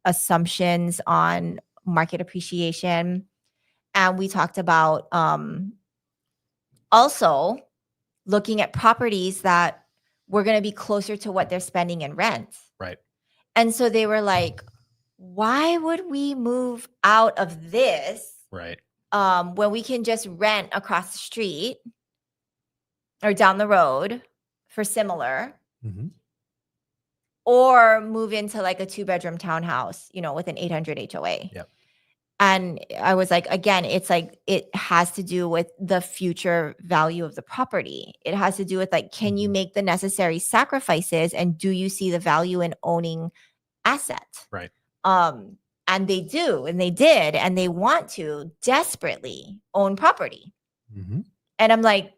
assumptions on market appreciation. And we talked about also looking at properties that were going to be closer to what they're spending in rent. Right. And so they were like, why would we move out of this Right. when we can just rent across the street or down the road for similar, Mm-hmm. or move into like a 2-bedroom townhouse, you know, with an 800 HOA. Yep. And I was like, again, it's like, it has to do with the future value of the property. It has to do with like, can you make the necessary sacrifices, and do you see the value in owning asset? Right. And they do, and they did, and they want to desperately own property. Mm-hmm. And I'm like,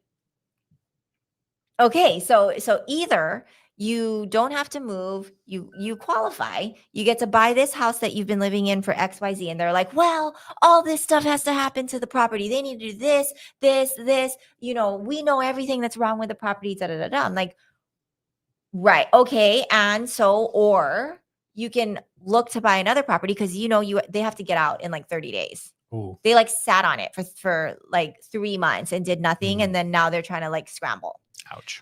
okay, so either you don't have to move, you qualify, you get to buy this house that you've been living in for XYZ. And they're like, well, all this stuff has to happen to the property. They need to do this, you know, we know everything that's wrong with the property, da, da, da, da. I'm like, right, okay. And so, or you can look to buy another property, because you know, they have to get out in like 30 days. Ooh. They like sat on it for like 3 months and did nothing. And then now they're trying to like scramble. Ouch.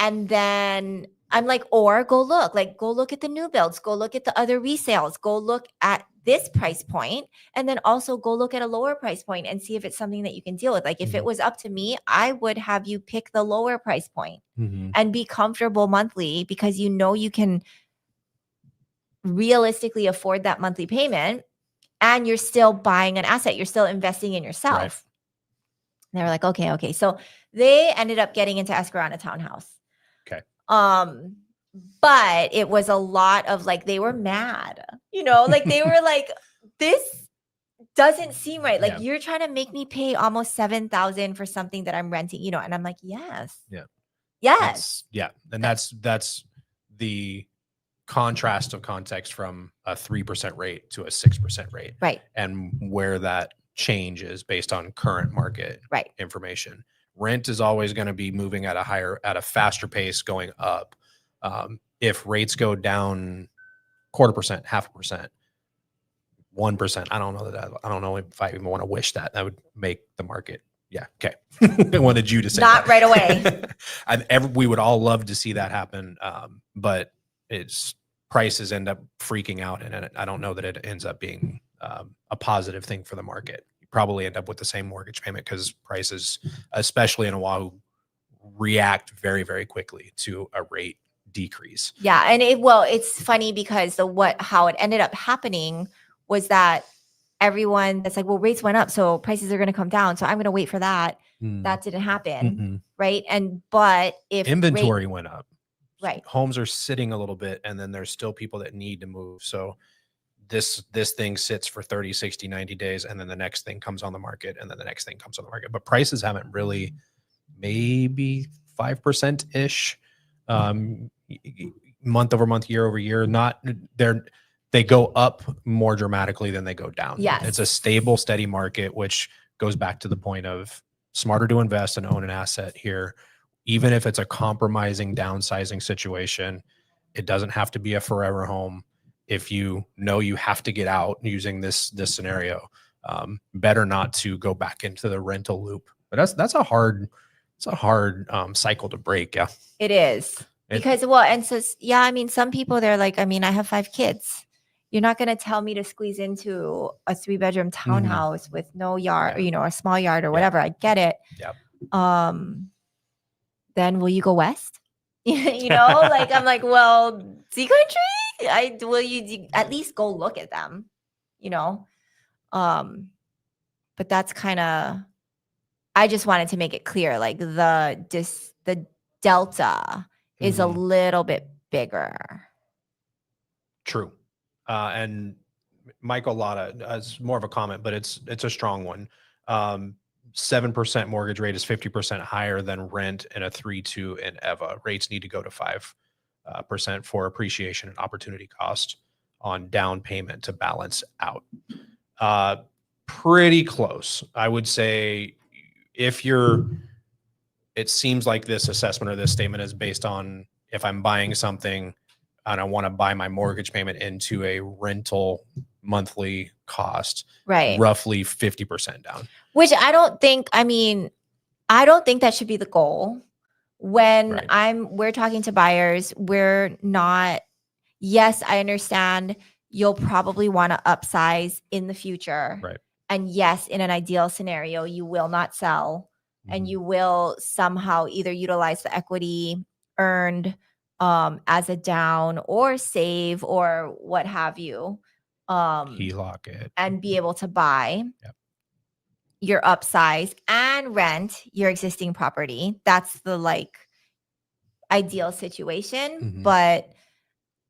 And then I'm like, or go look at the new builds, go look at the other resales, go look at this price point, and then also go look at a lower price point and see if it's something that you can deal with. Like if it was up to me, I would have you pick the lower price point and be comfortable monthly, because you know you can realistically afford that monthly payment, and you're still buying an asset, you're still investing in yourself. Right. And they were like, okay. So they ended up getting into escrow on a townhouse. Okay. But it was a lot of like, they were mad, you know, like they were like, this doesn't seem right. Like you're trying to make me pay almost $7,000 for something that I'm renting, you know? And I'm like, yes. Yeah. Yes. And that's the contrast of context from a 3% rate to a 6% rate. Right. And where that change is based on current market information. Rent is always going to be moving at a faster pace going up. If rates go down 0.25%, 0.5%, 1%, I don't know if I even want to wish that. That would make the market. Yeah. Okay. I wanted you to say not that. Right away. We would all love to see that happen. But prices end up freaking out, and I don't know that it ends up being a positive thing for the market. You probably end up with the same mortgage payment, because prices, especially in Oahu, react very, very quickly to a rate decrease. Yeah. And it's funny because how it ended up happening was that everyone that's like, well, rates went up, so prices are going to come down, so I'm going to wait for that. That didn't happen. Right. But if inventory went up, right, homes are sitting a little bit, and then there's still people that need to move. So this thing sits for 30, 60, 90 days, and then the next thing comes on the market, and then the next thing comes on the market. But prices haven't really, maybe 5% ish, month over month, year over year. They go up more dramatically than they go down. Yes. It's a stable, steady market, which goes back to the point of smarter to invest and own an asset here. Even if it's a compromising, downsizing situation, it doesn't have to be a forever home. If you know you have to get out using this scenario, better not to go back into the rental loop. But that's a hard cycle to break. Yeah, it is. Because I mean, some people, they're like, I mean, I have 5 kids. You're not going to tell me to squeeze into a 3-bedroom townhouse with no yard, or, you know, a small yard or whatever. I get it. Yeah. Then will you go west? You know, like, I'm like, well, sea country, will you at least go look at them, you know? But that's kind of, I just wanted to make it clear, like the delta is a little bit bigger. True. And Michael Lotta has more of a comment, but it's a strong one. 7% mortgage rate is 50% higher than rent in a 3.2 in EVA. Rates need to go to 5% for appreciation and opportunity cost on down payment to balance out. Pretty close. I would say it seems like this assessment or this statement is based on if I'm buying something and I want to buy my mortgage payment into a rental monthly cost, Right. roughly 50% down. Which I don't think, I don't think that should be the goal. When Right. we're talking to buyers, we're not, yes, I understand you'll probably want to upsize in the future. Right. And yes, in an ideal scenario, you will not sell and you will somehow either utilize the equity earned as a down or save or what have you. HELOC it. And be able to buy Yep. your upsize and rent your existing property. That's the like ideal situation. Mhm. But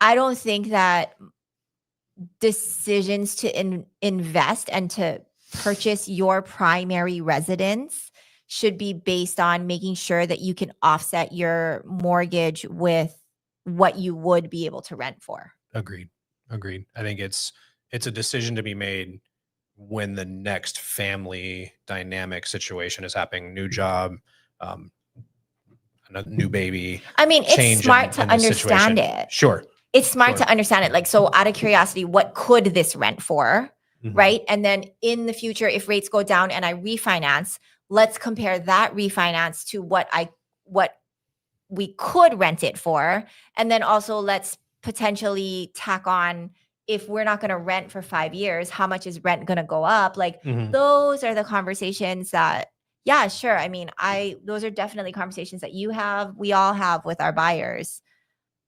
I don't think that decisions to invest and to purchase your primary residence should be based on making sure that you can offset your mortgage with what you would be able to rent for. Agreed. I think it's a decision to be made when the next family dynamic situation is happening, new job, a new baby. I mean, it's change smart to in this understand situation. it. Sure. It's smart Sure. to understand it. Like, so out of curiosity, what could this rent for? Mhm. Right. And then in the future, if rates go down and I refinance, let's compare that refinance to what we could rent it for. And then also let's potentially tack on, if we're not going to rent for 5 years, how much is rent going to go up? Like Mhm. those are the conversations that, yeah, sure. I mean, those are definitely conversations that you have, we all have with our buyers.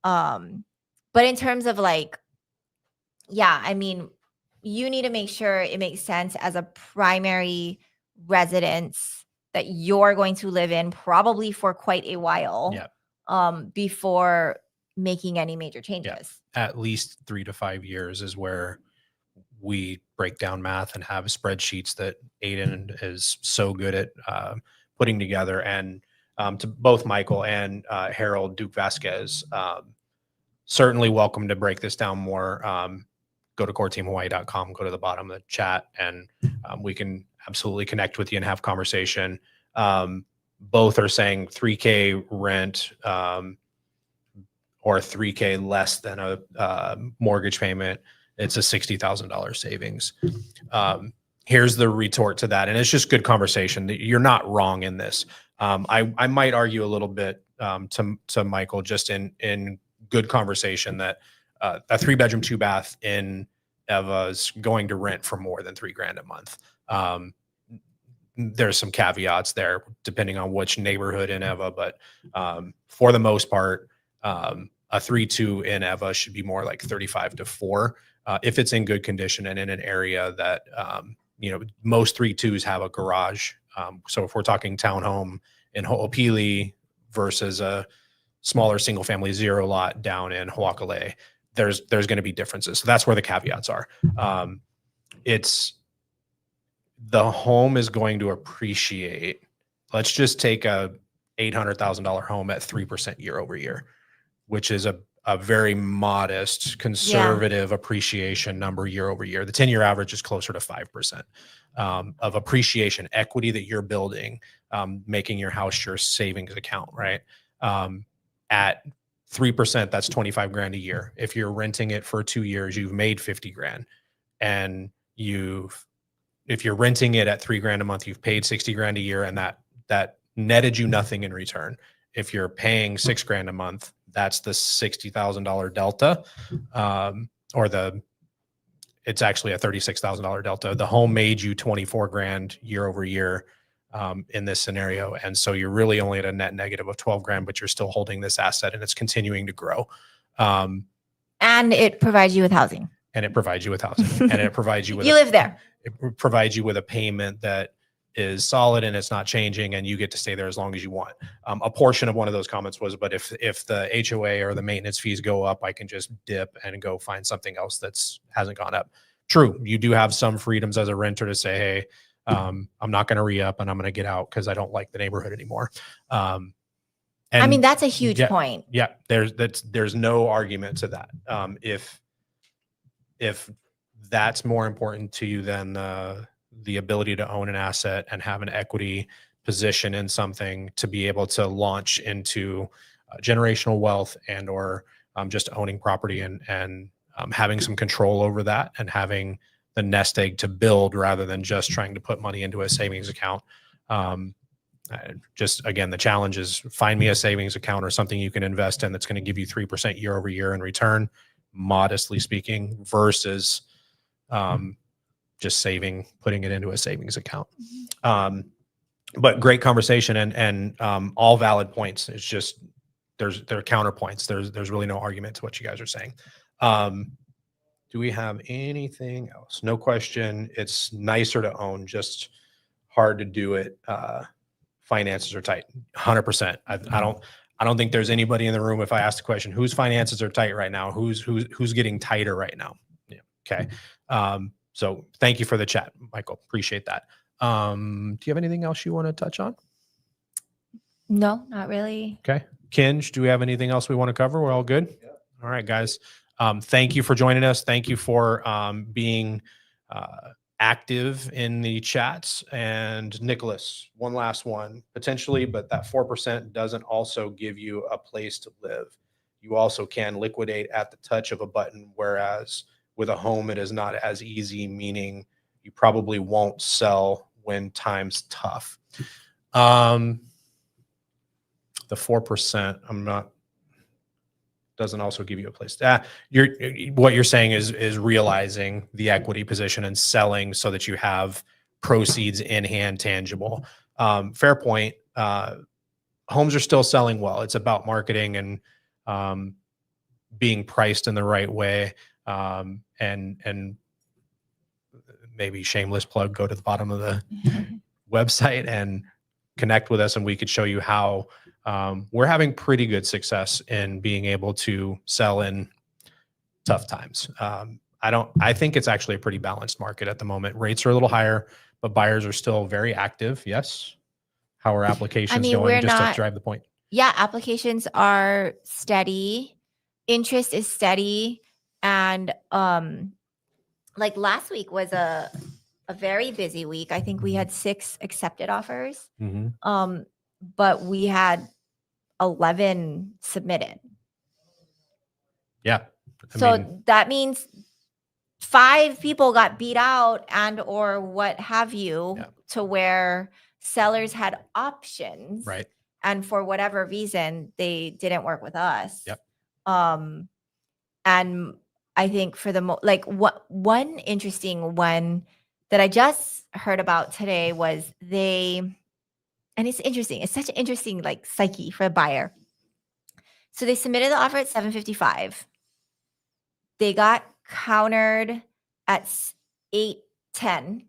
But in terms of like, yeah, I mean, you need to make sure it makes sense as a primary residence that you're going to live in probably for quite a while. Yeah. Before making any major changes. At least 3 to 5 years is where we break down math and have spreadsheets that Aiden is so good at putting together. And to both Michael and Harold Duke Vasquez, certainly welcome to break this down more. Go to coreteamhawaii.com, go to the bottom of the chat, and we can absolutely connect with you and have conversation. Both are saying $3K rent or $3K less than a mortgage payment. It's a $60,000 savings. Here's the retort to that. And it's just good conversation. You're not wrong in this. I might argue a little bit to Michael, just in good conversation, that a 3-bedroom, 2-bath in Eva is going to rent for more than $3,000 a month. There's some caveats there depending on which neighborhood in Eva, but for the most part, a 3-2 in Eva should be more like 35 to 4 if it's in good condition and in an area that most 3-2s have a garage. So if we're talking townhome in Ho'opili versus a smaller single family 0 lot down in Hawaiian, there's going to be differences. So that's where the caveats are. The home is going to appreciate. Let's just take a $800,000 home at 3% year over year, which is a very modest, conservative appreciation number year over year. The 10-year average is closer to 5% of appreciation equity that you're building, making your house your savings account, right? At 3%, that's $25,000 a year. If you're renting it for 2 years, you've made $50,000, and if you're renting it at $3,000 a month, you've paid $60,000 a year, and that netted you nothing in return. If you're paying $6,000 a month, that's the $60,000 delta, it's actually a $36,000 delta. The home made you $24,000 year over year in this scenario, and so you're really only at a net negative of $12,000, but you're still holding this asset, and it's continuing to grow. And it provides you with housing. And it provides you with housing, and it provides you with you live there. It provides you with a payment that is solid and it's not changing, and you get to stay there as long as you want. A portion of one of those comments was, but if the HOA or the maintenance fees go up, I can just dip and go find something else that's hasn't gone up. True. You do have some freedoms as a renter to say, hey, I'm not going to re-up and I'm going to get out because I don't like the neighborhood anymore. And I mean, that's a huge point. Yeah. There's no argument to that. If that's more important to you than the ability to own an asset and have an equity position in something to be able to launch into generational wealth and or just owning property and having some control over that and having the nest egg to build rather than just trying to put money into a savings account. Just again, the challenge is find me a savings account or something you can invest in that's going to give you 3% year over year in return, modestly speaking, versus just saving, putting it into a savings account. But great conversation and all valid points. It's just there are counterpoints. There's really no argument to what you guys are saying. Do we have anything else? No question. It's nicer to own, just hard to do it. Finances are tight, 100%. I don't think there's anybody in the room. If I ask the question, whose finances are tight right now? Who's getting tighter right now? Yeah. Okay. So thank you for the chat, Michael. Appreciate that. Do you have anything else you want to touch on? No, not really. Okay. Kinj, do we have anything else we want to cover? We're all good. Yeah. All right, guys. Thank you for joining us. Thank you for being active in the chats. And Nicholas, one last one, potentially, but that 4% doesn't also give you a place to live. You also can liquidate at the touch of a button, whereas with a home, it is not as easy, meaning you probably won't sell when time's tough. The 4%, doesn't also give you a place. What you're saying is realizing the equity position and selling so that you have proceeds in hand, tangible. Fair point. Homes are still selling well. It's about marketing and being priced in the right way. And maybe shameless plug, go to the bottom of the website and connect with us, and we could show you how we're having pretty good success in being able to sell in tough times. I think it's actually a pretty balanced market at the moment. Rates are a little higher, but buyers are still very active. Yes. How are applications going? Just to drive the point. Yeah. Applications are steady. Interest is steady. And like last week was a very busy week. I think we had 6 accepted offers. But we had 11 submitted. Yeah. That means 5 people got beat out and or what have you, to where sellers had options. Right. And for whatever reason, they didn't work with us. Yep. And I think for one interesting one that I just heard about today was and it's interesting. It's such an interesting psyche for a buyer. So they submitted the offer at $755. They got countered at $810.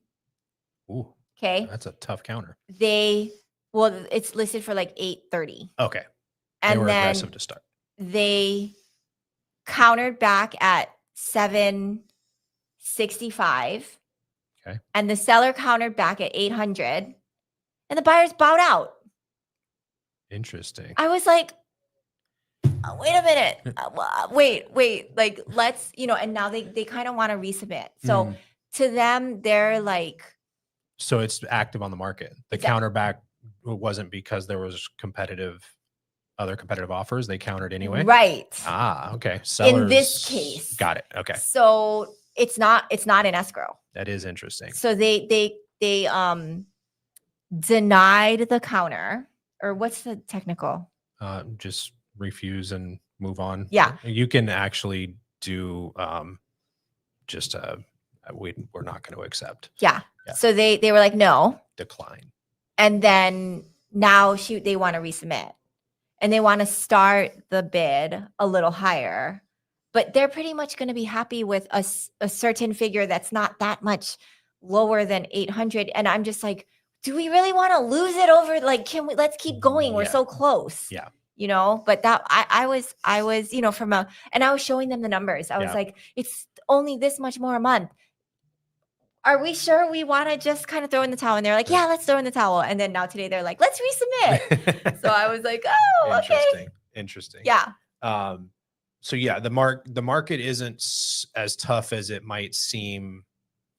Ooh. Okay. That's a tough counter. It's listed for $830. Okay. And they were then aggressive to start. They countered back at $765. Okay. And the seller countered back at $800. And the buyers bowed out. Interesting. I was like, wait a minute. Wait. Let's, and now they kind of want to resubmit. So to them, they're like. So it's active on the market. The counterback wasn't because there was other competitive offers. They countered anyway. Right. Okay. Sellers, in this case. Got it. Okay. So it's not in escrow. That is interesting. So they denied the counter, or what's the technical? Just refuse and move on. Yeah. You can actually do we're not going to accept. Yeah. So they were like, no. Decline. And then now they want to resubmit. And they want to start the bid a little higher. But they're pretty much going to be happy with a certain figure that's not that much lower than 800. And I'm just like, do we really want to lose it over? Let's keep going. We're so close. Yeah. But that I was, and I was showing them the numbers. I was like, it's only this much more a month. Are we sure we want to just kind of throw in the towel? And they're like, yeah, let's throw in the towel. And then now today they're like, let's resubmit. So I was like, oh, okay. Interesting. Yeah. So yeah, the market isn't as tough as it might seem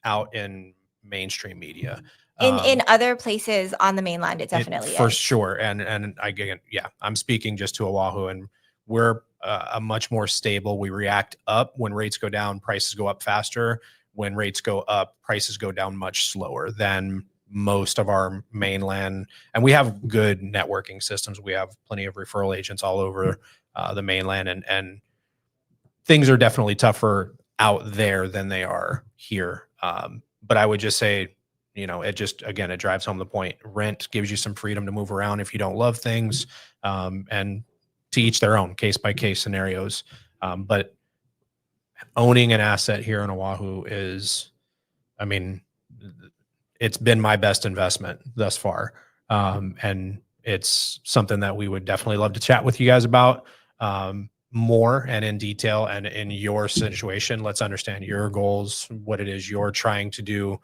out in mainstream media. In other places on the mainland, it definitely is. For sure. And again, I'm speaking just to Oahu, and we're a much more stable. We react up when rates go down, prices go up faster. When rates go up, prices go down much slower than most of our mainland. And we have good networking systems. We have plenty of referral agents all over the mainland, and things are definitely tougher out there than they are here. But I would just say, it just, again, it drives home the point. Rent gives you some freedom to move around if you don't love things, and to each their own, case by case scenarios. But owning an asset here in Oahu is, I mean, it's been my best investment thus far. And it's something that we would definitely love to chat with you guys about more and in detail. And in your situation, let's understand your goals, what it is you're trying to do,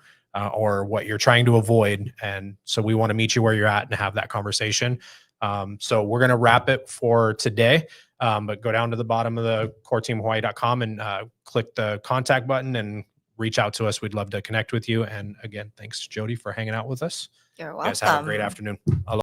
or what you're trying to avoid. And so we want to meet you where you're at and have that conversation. So we're going to wrap it for today. But go down to the bottom of the coreteamhawaii.com and click the contact button and reach out to us. We'd love to connect with you. And again, thanks, Jody, for hanging out with us. You're You welcome. guys have a great afternoon.